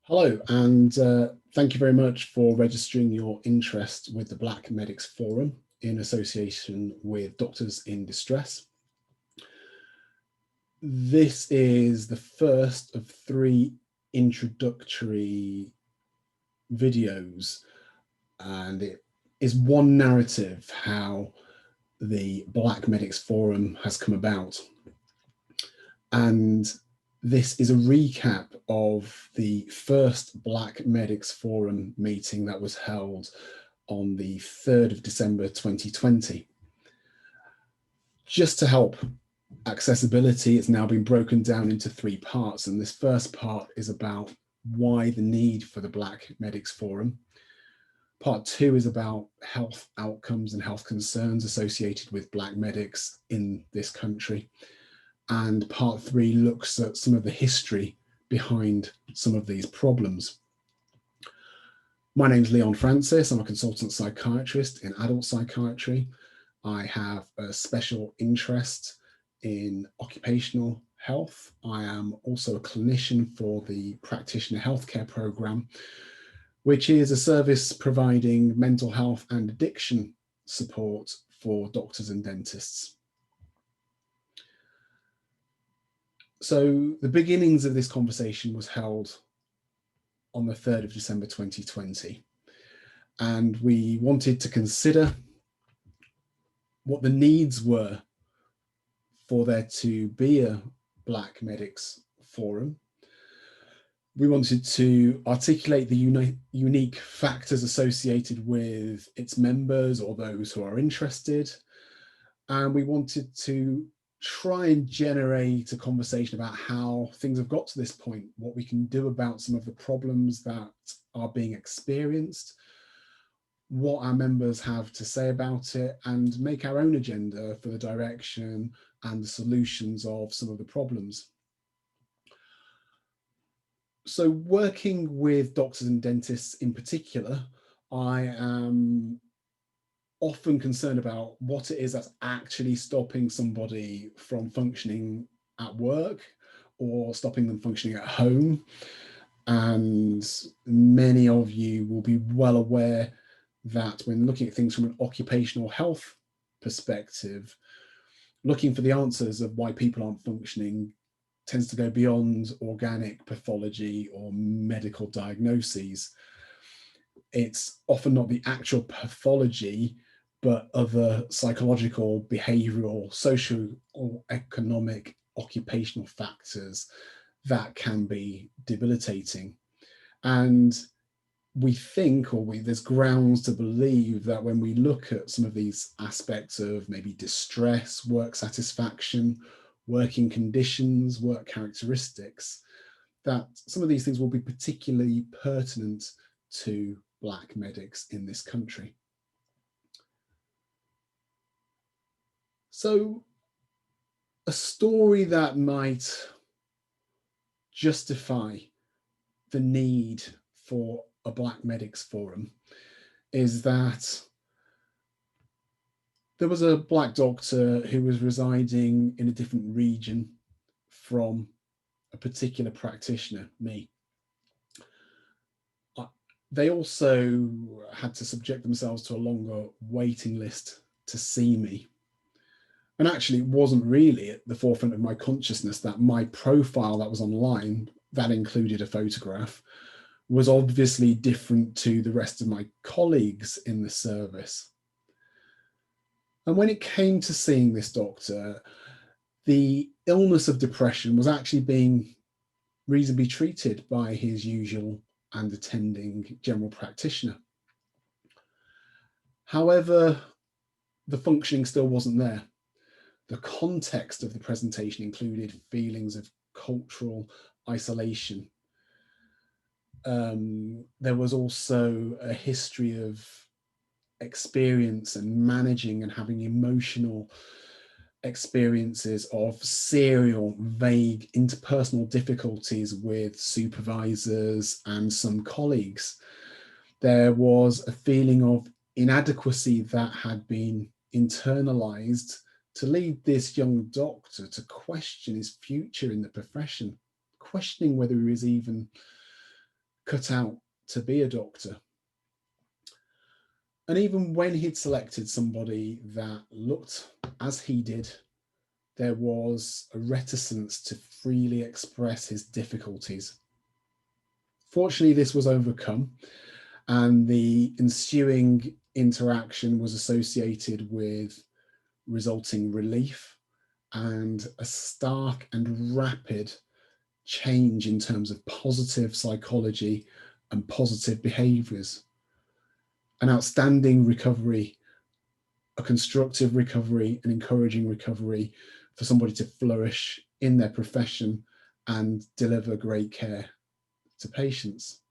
Hello, and thank you very much for registering your interest with the Black Medics Forum in association with Doctors in Distress. This is the first of three introductory videos, and it is one narrative how the Black Medics Forum has come about. And this is a recap of the first Black Medics Forum meeting that was held on the 3rd of December 2020. Just to help accessibility, it's now been broken down into three parts. And this first part is about why the need for the Black Medics Forum. Part two is about health outcomes and health concerns associated with Black medics in this country. And part three looks at some of the history behind some of these problems. My name's Leon Francis. I'm a consultant psychiatrist in adult psychiatry. I have a special interest in occupational health. I am also a clinician for the Practitioner Healthcare Programme, which is a service providing mental health and addiction support for doctors and dentists. So the beginnings of this conversation was held on the 3rd of December 2020. And we wanted to consider what the needs were for there to be a Black Medics Forum. We wanted to articulate the unique factors associated with its members or those who are interested. And we wanted to try and generate a conversation about how things have got to this point, what we can do about some of the problems that are being experienced, what our members have to say about it, and make our own agenda for the direction and the solutions of some of the problems. So working with doctors and dentists in particular, I am often concerned about what it is that's actually stopping somebody from functioning at work or stopping them functioning at home. And many of you will be well aware that when looking at things from an occupational health perspective, looking for the answers of why people aren't functioning tends to go beyond organic pathology or medical diagnoses. It's often not the actual pathology, but other psychological, behavioral, social or economic, occupational factors that can be debilitating. And we think, there's grounds to believe that when we look at some of these aspects of maybe distress, work satisfaction, working conditions, work characteristics, that some of these things will be particularly pertinent to Black medics in this country. So a story that might justify the need for a Black Medics Forum is that there was a Black doctor who was residing in a different region from a particular practitioner, me. They also had to subject themselves to a longer waiting list to see me. And actually, it wasn't really at the forefront of my consciousness that my profile that was online, that included a photograph, was obviously different to the rest of my colleagues in the service. And when it came to seeing this doctor, the illness of depression was actually being reasonably treated by his usual and attending general practitioner. However, the functioning still wasn't there. The context of the presentation included feelings of cultural isolation. There was also a history of experience and managing and having emotional experiences of serial, vague interpersonal difficulties with supervisors and some colleagues. There was a feeling of inadequacy that had been internalized to lead this young doctor to question his future in the profession, questioning whether he was even cut out to be a doctor. And even when he'd selected somebody that looked as he did, there was a reticence to freely express his difficulties. Fortunately, this was overcome, and the ensuing interaction was associated with resulting relief and a stark and rapid change in terms of positive psychology and positive behaviors. An outstanding recovery, a constructive recovery, an encouraging recovery for somebody to flourish in their profession and deliver great care to patients.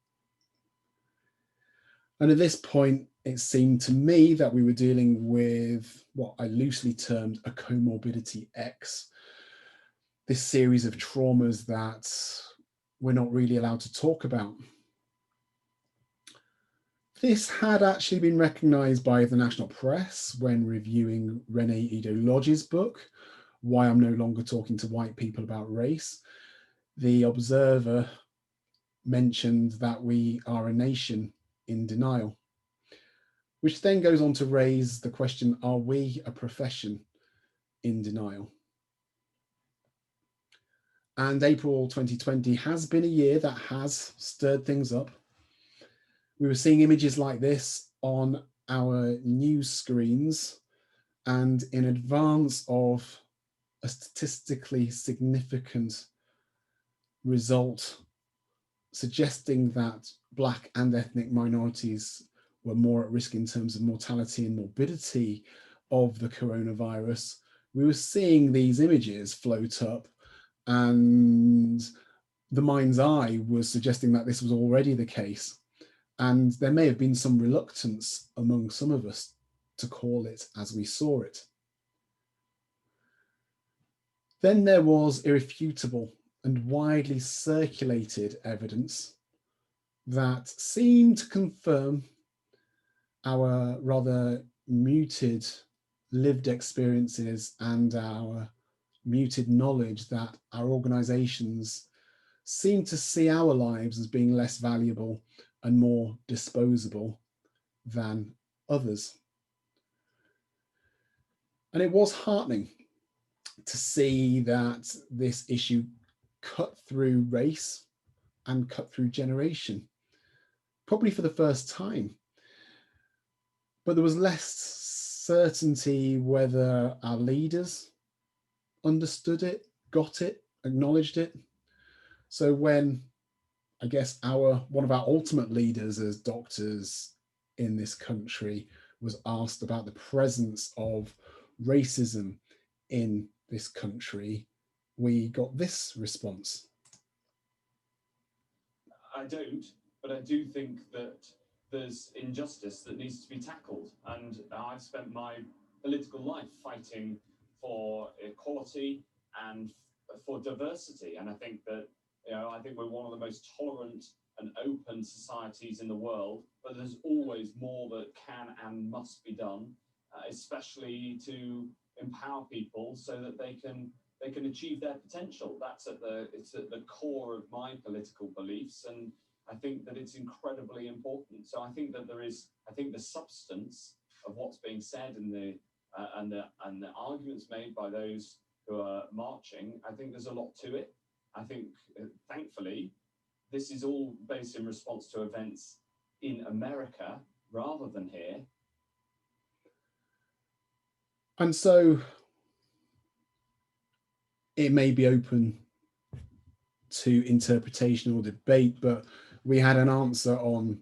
And at this point, it seemed to me that we were dealing with what I loosely termed a comorbidity X, this series of traumas that we're not really allowed to talk about. This had actually been recognised by the national press when reviewing René Ido-Lodge's book, Why I'm No Longer Talking to White People About Race. The Observer mentioned that we are a nation in denial, which then goes on to raise the question, are we a profession in denial? And April 2020 has been a year that has stirred things up. We were seeing images like this on our news screens, and in advance of a statistically significant result suggesting that Black and ethnic minorities were more at risk in terms of mortality and morbidity of the coronavirus, we were seeing these images float up, and the mind's eye was suggesting that this was already the case. And there may have been some reluctance among some of us to call it as we saw it. Then there was irrefutable and widely circulated evidence that seemed to confirm our rather muted lived experiences and our muted knowledge that our organisations seem to see our lives as being less valuable and more disposable than others. And it was heartening to see that this issue cut through race and cut through generation, probably for the first time. But there was less certainty whether our leaders understood it, got it, acknowledged it. So when, I guess, one of our ultimate leaders as doctors in this country was asked about the presence of racism in this country, we got this response. I don't, but I do think that there's injustice that needs to be tackled. And I've spent my political life fighting for equality and for diversity. And I think that, I think we're one of the most tolerant and open societies in the world, but there's always more that can and must be done, especially to empower people so that they can achieve their potential. It's at the core of my political beliefs, and I think that it's incredibly important. So I think that I think the substance of what's being said and the arguments made by those who are marching, I think there's a lot to it. I think, thankfully, this is all based in response to events in America rather than here. And so it may be open to interpretation or debate, but we had an answer on,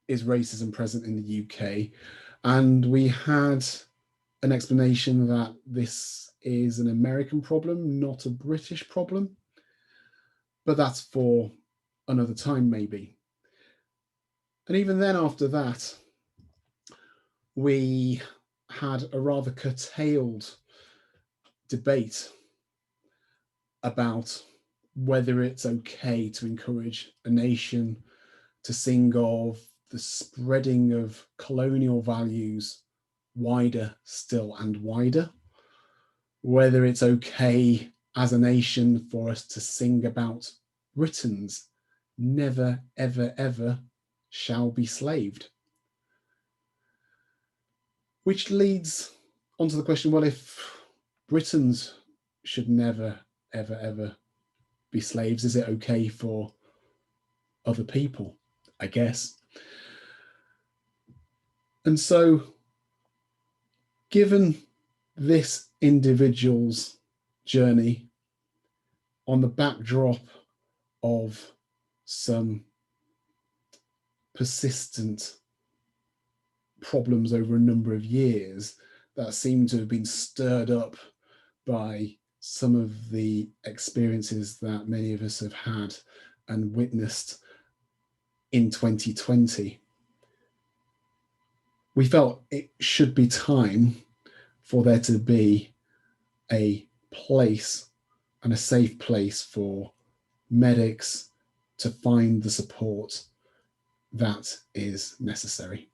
is racism present in the UK? And we had an explanation that this is an American problem, not a British problem. But that's for another time, maybe. And even then, after that, we had a rather curtailed debate about whether it's okay to encourage a nation to sing of the spreading of colonial values wider still and wider, whether it's okay as a nation for us to sing about Britain's never, ever, ever shall be slaved. Which leads onto the question, well, if Britons should never, ever, ever be slaves, is it okay for other people? I guess. And so, given this individual's journey on the backdrop of some persistent problems over a number of years that seem to have been stirred up by some of the experiences that many of us have had and witnessed in 2020, we felt it should be time for there to be a place and a safe place for medics to find the support that is necessary.